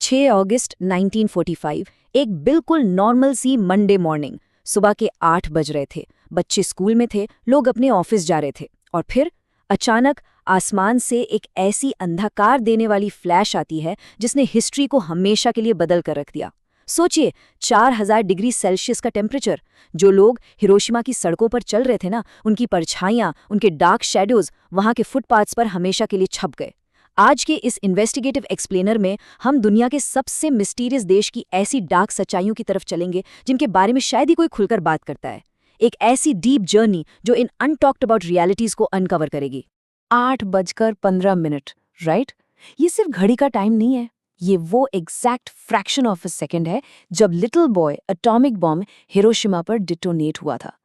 6 अगस्त 1945 एक बिल्कुल नॉर्मल सी Monday morning. सुबह के 8 बज रहे थे, बच्चे स्कूल में थे, लोग अपने ऑफिस जा रहे थे। और फिर अचानक आसमान से एक ऐसी अंधकार देने वाली फ्लैश आती है जिसने हिस्ट्री को हमेशा के लिए बदल कर रख दिया। सोचिए, 4000 डिग्री सेल्सियस का टेम्परेचर। जो लोग हिरोशिमा की सड़कों पर चल रहे थे ना, उनकी परछाइयां, उनके डार्क शैडोज वहां के फुटपाथ्स पर हमेशा के लिए छप गए। आज के इस इन्वेस्टिगेटिव एक्सप्लेनर में हम दुनिया के सबसे मिस्टीरियस देश की ऐसी डार्क सच्चाइयों की तरफ चलेंगे जिनके बारे में शायद ही कोई खुलकर बात करता है। एक ऐसी डीप जर्नी जो इन अनटॉक्ड अबाउट रियलिटीज को अनकवर करेगी। 8:15, राइट? ये सिर्फ घड़ी का टाइम नहीं है, ये वो exact fraction of a second है जब little boy atomic bomb Hiroshima पर डिटोनेट हुआ था।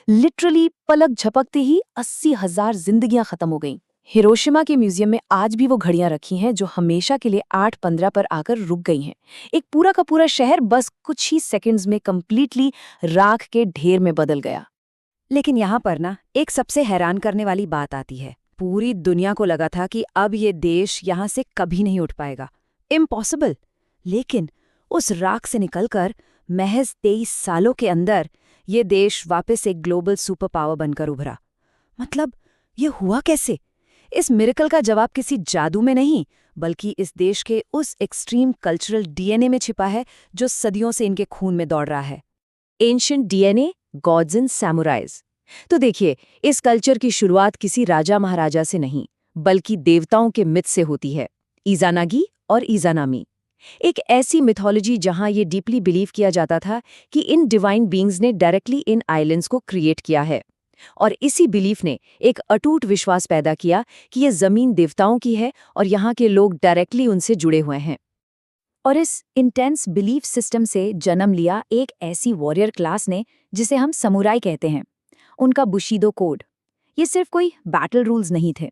लिटरली पलक झपकते ही 80,000 जिंदगियां खत्म हो गईं। हिरोशिमा के म्यूजियम में आज भी वो घड़ियां रखी हैं जो हमेशा के लिए 8:15 पर आकर रुक गई हैं। एक पूरा का पूरा शहर बस कुछ ही सेकंड्स में कंप्लीटली राख के ढेर में बदल गया। लेकिन यहाँ पर ना एक सबसे हैरान करने वाली बात आती है। पूरी दुनिया को लगा था कि अब ये देश यहाँ से कभी नहीं उठ पाएगा, इम्पॉसिबल। लेकिन उस राख से निकलकर महज 23 सालों के अंदर ये देश वापस एक ग्लोबल सुपर पावर बनकर उभरा। मतलब ये हुआ कैसे? इस मिरेकल का जवाब किसी जादू में नहीं, बल्कि इस देश के उस एक्सट्रीम कल्चरल डीएनए में छिपा है जो सदियों से इनके खून में दौड़ रहा है। Ancient DNA, gods and summarise. तो देखिए, इस कल्चर की शुरुआत किसी राजा महाराजा से नहीं, बल्कि देवताओं के मिथ से होती है। इज़ानागी और इज़ानामी, एक ऐसी मिथोलॉजी जहां ये डीपली बिलीव किया जाता था कि इन डिवाइन बीइंग्स ने डायरेक्टली इन आइलैंड्स को क्रिएट किया है। और इसी बिलीफ ने एक अटूट विश्वास पैदा किया कि ये जमीन देवताओं की है और यहाँ के लोग डायरेक्टली उनसे जुड़े हुए हैं। और इस इंटेंस बिलीफ सिस्टम से जन्म लिया एक ऐसी वॉरियर क्लास ने जिसे हम समुराई कहते हैं। उनका बुशीदो कोड, ये सिर्फ कोई बैटल रूल्स नहीं थे,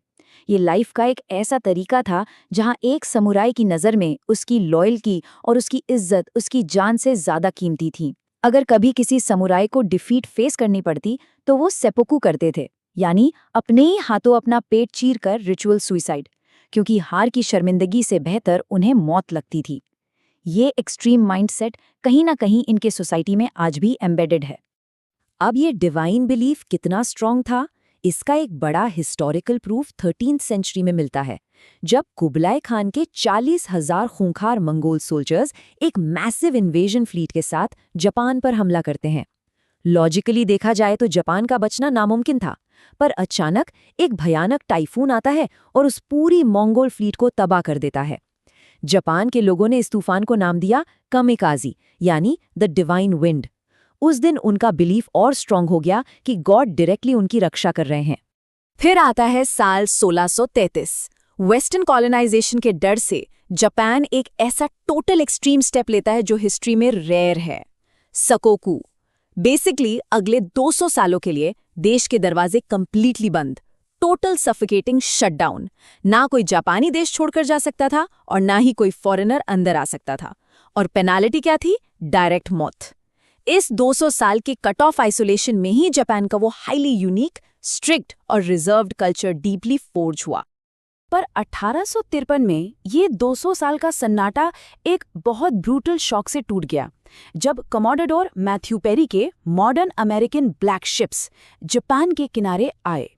ये लाइफ का एक ऐसा तरीका था जहां एक समुराई की नज़र में उसकी लॉयल्टी और उसकी इज्जत उसकी जान से ज़्यादा कीमती थी। अगर कभी किसी समुराई को डिफीट फेस करनी पड़ती तो वो सेपुकू करते थे, यानी अपने ही हाथों अपना पेट चीर कर रिचुअल सुइसाइड, क्योंकि हार की शर्मिंदगी से बेहतर उन्हें मौत लगती थी। ये एक्सट्रीम माइंडसेट कहीं ना कहीं इनके सोसाइटी में आज भी एम्बेडेड है। अब ये डिवाइन बिलीफ कितना स्ट्रॉन्ग था, इसका एक बड़ा हिस्टोरिकल प्रूफ 13th सेंचुरी में मिलता है, जब कुबलाई खान के 40,000 खूंखार मंगोल सोल्जर्स एक मैसिव इन्वेजन फ्लीट के साथ जापान पर हमला करते हैं। लॉजिकली देखा जाए तो जापान का बचना नामुमकिन था, पर अचानक एक भयानक टाइफून आता है और उस पूरी मंगोल फ्लीट को तबाह कर देता है। जापान के लोगों ने इस तूफान को नाम दिया कामिकाजी, यानी द डिवाइन विंड। उस दिन उनका बिलीफ और स्ट्रांग हो गया कि गॉड डायरेक्टली उनकी रक्षा कर रहे हैं। फिर आता है साल 1633। वेस्टर्न कॉलोनाइजेशन के डर से जापान एक ऐसा टोटल एक्सट्रीम स्टेप लेता है जो हिस्ट्री में रेयर है। सकोकू। बेसिकली अगले 200 सालों के लिए देश के दरवाजे कंप्लीटली बंद, टोटल सफोकेटिंग शटडाउन। ना कोई जापानी देश छोड़कर जा सकता था और ना ही कोई फॉरेनर अंदर आ सकता था। और पेनाल्टी क्या थी? डायरेक्ट मौत। इस 200 साल के कट ऑफ आइसोलेशन में ही जापान का वो हाईली यूनिक, स्ट्रिक्ट और रिजर्व्ड कल्चर डीपली फोर्ज हुआ। पर 1853 में ये 200 साल का सन्नाटा एक बहुत ब्रूटल शॉक से टूट गया, जब कमोडोर मैथ्यू पेरी के modern American black ships Japan के किनारे आए।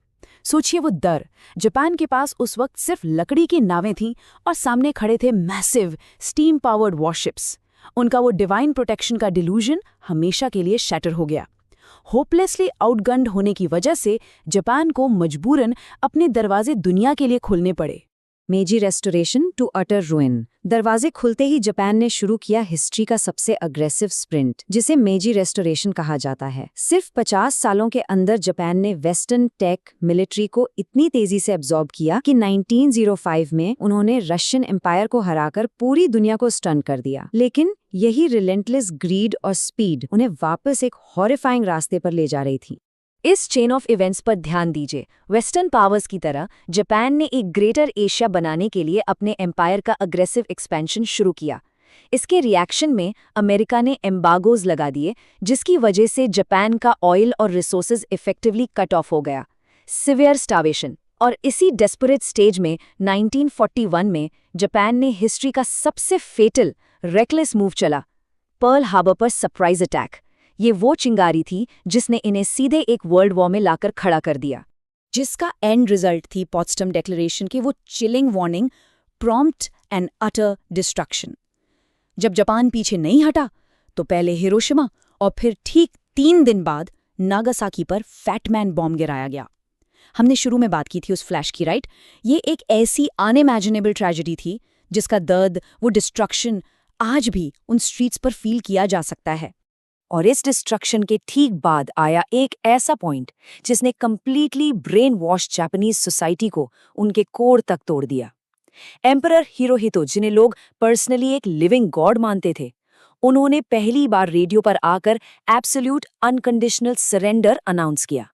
सोचिए वो डर। जापान के पास उस वक्त सिर्फ लकड़ी की नावें थीं और सामने खड़े थे मैसिव स्टीम पावर्ड वॉरशिप्स। उनका वो डिवाइन प्रोटेक्शन का डिल्यूजन हमेशा के लिए शैटर हो गया। होपलेसली आउटगन्ड होने की वजह से जापान को मजबूरन अपने दरवाजे दुनिया के लिए खोलने पड़े। मेजी रेस्टोरेशन टू अटर रुइन। दरवाजे खुलते ही जापान ने शुरू किया हिस्ट्री का सबसे अग्रेसिव स्प्रिंट, जिसे मेजी रेस्टोरेशन कहा जाता है। सिर्फ 50 सालों के अंदर जापान ने वेस्टर्न टेक मिलिट्री को इतनी तेजी से अब्सॉर्ब किया कि 1905 में उन्होंने रशियन एम्पायर को हराकर पूरी दुनिया को स्टन कर दिया। लेकिन यही रिलेंटलेस ग्रीड और स्पीड उन्हें वापस एक हॉरिफाइंग रास्ते पर ले जा रही थी। इस चेन ऑफ इवेंट्स पर ध्यान दीजिए। वेस्टर्न पावर्स की तरह जापान ने एक ग्रेटर एशिया बनाने के लिए अपने एम्पायर का अग्रेसिव एक्सपेंशन शुरू किया। इसके रिएक्शन में अमेरिका ने एम्बागोज लगा दिए, जिसकी वजह से जापान का ऑयल और रिसोर्सेज इफेक्टिवली कट ऑफ हो गया। सिवियर स्टार्वेशन, और इसी डेस्परेट स्टेज में 1941 में जापान ने हिस्ट्री का सबसे फेटल, रेकलेस मूव चला, पर्ल हार्बर पर सरप्राइज अटैक। ये वो चिंगारी थी जिसने इन्हें सीधे एक वर्ल्ड वॉर में लाकर खड़ा कर दिया, जिसका एंड रिजल्ट थी पॉट्सडम डिक्लेरेशन की वो chilling warning, prompt and utter destruction. जब जापान पीछे नहीं हटा तो पहले हिरोशिमा और फिर ठीक 3 दिन बाद नागासाकी पर फैटमैन बॉम्ब गिराया गया। हमने शुरू में बात की थी उस फ्लैश की, राइट? ये एक ऐसी अनइमेजिनेबल ट्रेजेडी थी जिसका दर्द, वो डिस्ट्रक्शन आज भी उन स्ट्रीट्स पर फील किया जा सकता है। और इस डिस्ट्रक्शन के ठीक बाद आया एक ऐसा पॉइंट जिसने completely brain wash Japanese society को उनके कोर तक तोड़ दिया। एम्परर हिरोहितो, जिन्हें लोग पर्सनली एक लिविंग गॉड मानते थे, उन्होंने पहली बार रेडियो पर आकर एब्सोल्यूट अनकंडीशनल सरेंडर अनाउंस किया।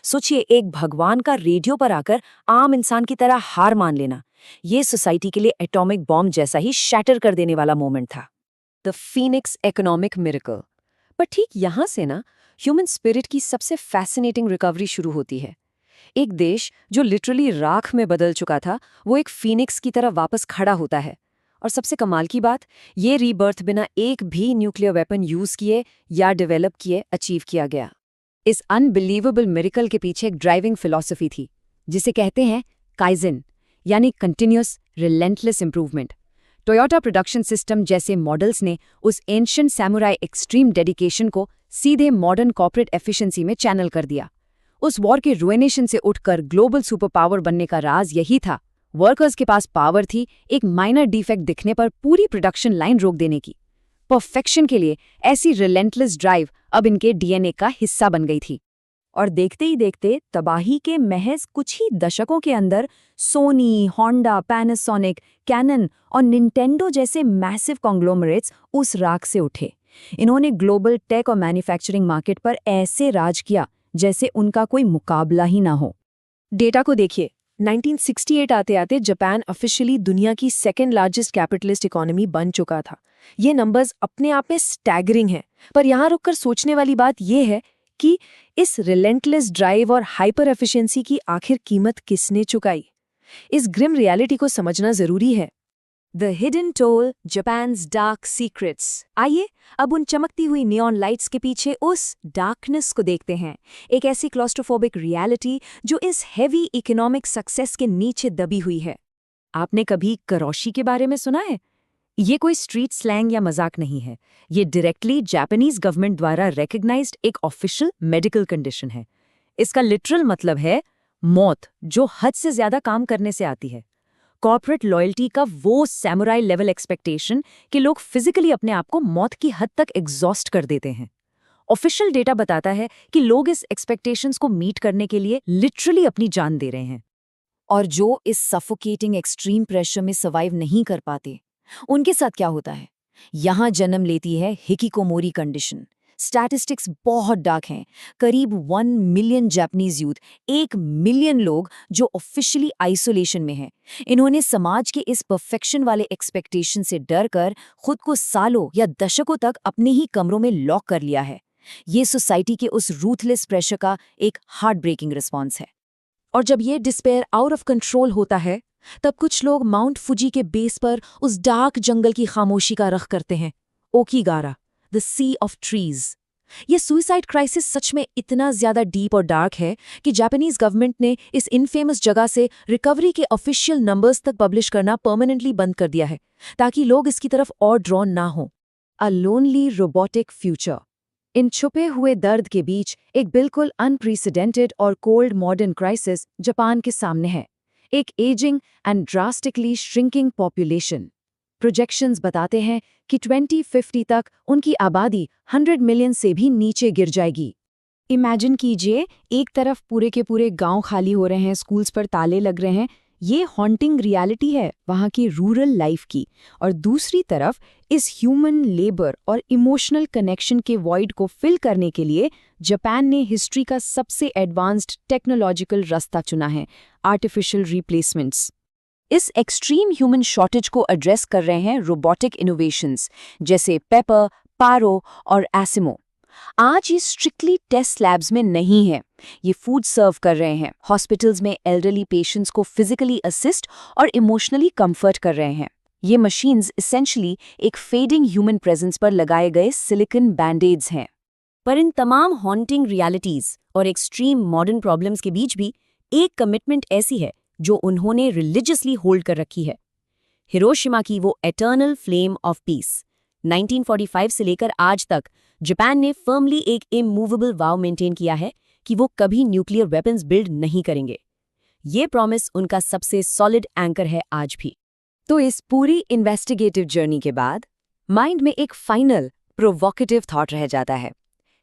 सोचिए, एक भगवान का रेडियो पर आकर आम इंसान की तरह हार मान लेना, ये सोसाइटी के लिए एटॉमिक बॉम्ब जैसा ही शैटर कर देने वाला मोमेंट था। The Phoenix economic miracle. पर ठीक यहां से ना ह्यूमन स्पिरिट की सबसे फैसिनेटिंग रिकवरी शुरू होती है। एक देश जो लिटरली राख में बदल चुका था, वो एक फीनिक्स की तरह वापस खड़ा होता है। और सबसे कमाल की बात, ये रीबर्थ बिना एक भी न्यूक्लियर वेपन यूज किए या डेवलप किए अचीव किया गया। इस अनबिलीवेबल मिरेकल के पीछे एक ड्राइविंग फिलॉसफी थी जिसे कहते हैं काइजन, यानी continuous relentless improvement. Toyota production system जैसे मॉडल्स ने उस एंशिएंट सैमुराई एक्सट्रीम डेडिकेशन को सीधे मॉडर्न कॉर्पोरेट एफिशिएंसी में चैनल कर दिया। उस वॉर के रुइनेशन से उठकर ग्लोबल सुपर पावर बनने का राज यही था। वर्कर्स के पास पावर थी एक माइनर डिफेक्ट दिखने पर पूरी प्रोडक्शन लाइन रोक देने की। परफेक्शन के लिए ऐसी रिलेंटलेस ड्राइव अब इनके डीएनए का हिस्सा बन गई थी। और देखते ही देखते तबाही के महज कुछ ही दशकों के अंदर सोनी, होंडा, पैनासोनिक, कैनन और निंटेंडो जैसे मैसिव कॉन्ग्लोमरेट्स उस राख से उठे। इन्होंने ग्लोबल टेक और मैन्युफैक्चरिंग मार्केट पर ऐसे राज किया जैसे उनका कोई मुकाबला ही ना हो। डेटा को देखिए, 1968 आते आते जापान ऑफिशियली दुनिया की सेकेंड लार्जेस्ट कैपिटलिस्ट इकोनॉमी बन चुका था। ये नंबर्स अपने आप में स्टैगरिंग हैं, पर यहाँ रुककर सोचने वाली बात यह है कि इस रिलेंटलेस ड्राइव और हाइपर एफिशिएंसी की आखिर कीमत किसने चुकाई? इस ग्रिम रियलिटी को समझना जरूरी है। The hidden toll, Japan's dark secrets. आइए अब उन चमकती हुई नियॉन लाइट्स के पीछे उस डार्कनेस को देखते हैं, एक ऐसी क्लॉस्ट्रोफोबिक रियलिटी जो इस हेवी इकोनॉमिक सक्सेस के नीचे दबी हुई है। आपने कभी करोशी के बारे में सुना है? ये कोई स्ट्रीट स्लैंग या मजाक नहीं है, ये डायरेक्टली जापानीज गवर्नमेंट द्वारा रिकॉग्नाइज्ड एक ऑफिशियल मेडिकल कंडीशन है। इसका लिटरल मतलब है मौत जो हद से ज्यादा काम करने से आती है। कॉर्पोरेट लॉयल्टी का वो सैमुराई लेवल एक्सपेक्टेशन कि लोग फिजिकली अपने आप को मौत की हद तक एग्जॉस्ट कर देते हैं। ऑफिशियल डेटा बताता है कि लोग इस एक्सपेक्टेशंस को मीट करने के लिए लिटरली अपनी जान दे रहे हैं। और जो इस सफोकेटिंग एक्सट्रीम प्रेशर में सर्वाइव नहीं कर पाते, उनके साथ क्या होता है? यहां जन्म लेती है हिकिकोमोरी कंडीशन। स्टैटिस्टिक्स बहुत डार्क हैं। करीब 1 मिलियन जापानीज यूथ, 1 मिलियन लोग जो ऑफिशियली आइसोलेशन में हैं, इन्होंने समाज के इस परफेक्शन वाले एक्सपेक्टेशन से डर कर खुद को सालों या दशकों तक अपने ही कमरों में लॉक कर लिया है। ये सोसाइटी के उस रूथलेस प्रेशर का एक हार्ट ब्रेकिंग रिस्पॉन्स है। और जब ये डिस्पेयर आउट ऑफ कंट्रोल होता है, तब कुछ लोग माउंट फुजी के बेस पर उस डार्क जंगल की खामोशी का रख करते हैं। ओकीगारा, द सी ऑफ ट्रीज। ये सुइसाइड क्राइसिस सच में इतना ज्यादा डीप और डार्क है कि जापानीज गवर्नमेंट ने इस इनफेमस जगह से रिकवरी के ऑफिशियल नंबर्स तक पब्लिश करना परमानेंटली बंद कर दिया है, ताकि लोग इसकी तरफ और ड्रॉन ना हो। A lonely robotic future. इन छुपे हुए दर्द के बीच एक बिल्कुल अनप्रेसिडेंटेड और कोल्ड मॉडर्न क्राइसिस जापान के सामने है। एक ageing and drastically shrinking population. Projections बताते हैं कि 2050 तक उनकी आबादी 100 मिलियन से भी नीचे गिर जाएगी। इमेजिन कीजिए, एक तरफ पूरे के पूरे गांव खाली हो रहे हैं, स्कूल्स पर ताले लग रहे हैं, ये हॉन्टिंग रियलिटी है वहाँ की रूरल लाइफ की, और दूसरी तरफ इस ह्यूमन लेबर और इमोशनल कनेक्शन के वॉइड को फिल करने के लिए जापान ने हिस्ट्री का सबसे एडवांस्ड टेक्नोलॉजिकल रास्ता चुना है, आर्टिफिशियल रिप्लेसमेंट्स। इस एक्सट्रीम ह्यूमन शॉर्टेज को एड्रेस कर रहे हैं रोबोटिक इनोवेशंस जैसे पेपर, पारो और एसिमो। आज ये स्ट्रिक्टली टेस्ट लैब्स में नहीं है। ये फूड सर्व कर रहे हैं, हॉस्पिटल्स में एल्डरली पेशेंट्स को फिजिकली असिस्ट और इमोशनली कंफर्ट कर रहे हैं। ये मशीन्स एसेंशियली एक फेडिंग ह्यूमन प्रेजेंस पर लगाए गए सिलिकॉन बैंडेड्स हैं। पर इन तमाम हॉन्टिंग रियलिटीज और एक्सट्रीम मॉडर्न प्रॉब्लम्स के बीच भी एक कमिटमेंट ऐसी है जो उन्होंने रिलीजियसली होल्ड कर रखी है। हिरोशिमा की वो एटर्नल फ्लेम ऑफ पीस। 1945 से लेकर आज तक जापान ने फर्मली एक इमूवेबल वाव मेंटेन किया है कि वो कभी न्यूक्लियर वेपन्स बिल्ड नहीं करेंगे। ये प्रॉमिस उनका सबसे सॉलिड एंकर है आज भी। तो इस पूरी इन्वेस्टिगेटिव जर्नी के बाद माइंड में एक फाइनल प्रोवोकेटिव थॉट रह जाता है।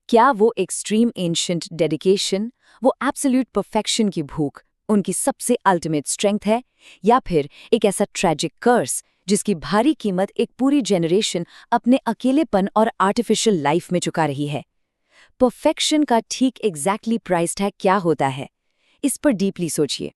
क्या वो एक्सट्रीम एंशिएंट डेडिकेशन, वो एब्सोल्यूट परफेक्शन की भूख उनकी सबसे अल्टीमेट स्ट्रेंथ है, या फिर एक ऐसा ट्रैजिक कर्स जिसकी भारी कीमत एक पूरी जनरेशन अपने अकेलेपन और आर्टिफिशियल लाइफ में चुका रही है? परफेक्शन का ठीक एग्जैक्टली प्राइस टैग क्या होता है? इस पर डीपली सोचिए।